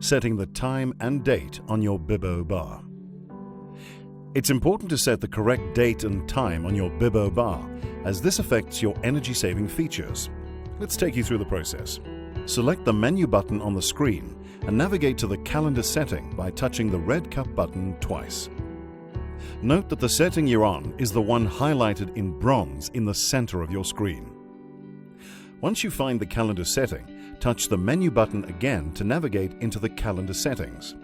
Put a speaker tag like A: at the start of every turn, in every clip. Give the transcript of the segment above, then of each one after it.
A: setting the time and date on your BIBO bar. It's important to set the correct date and time on your BIBO bar, as this affects your energy-saving features. Let's take you through the process. Select the menu button on the screen and navigate to the calendar setting by touching the red cup button twice. Note that the setting you're on is the one highlighted in bronze in the center of your screen. Once you find the calendar setting, touch the menu button again to navigate into the calendar settings.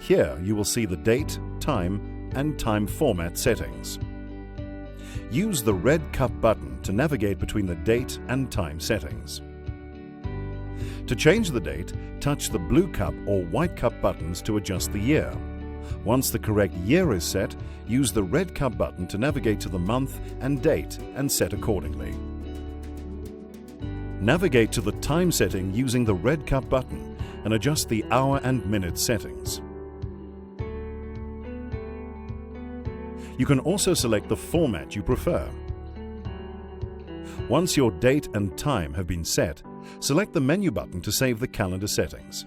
A: Here you will see the date, time, and time format settings. Use the red cup button to navigate between the date and time settings. To change the date, touch the blue cup or white cup buttons to adjust the year. Once the correct year is set, use the red cup button to navigate to the month and date and set accordingly. Navigate to the time setting using the red cup button and adjust the hour and minute settings. You can also select the format you prefer. Once your date and time have been set, select the menu button to save the calendar settings.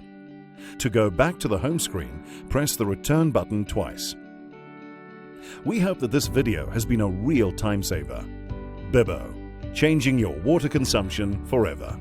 A: To go back to the home screen, press the return button twice. We hope that this video has been a real time saver. BIBO, changing your water consumption forever.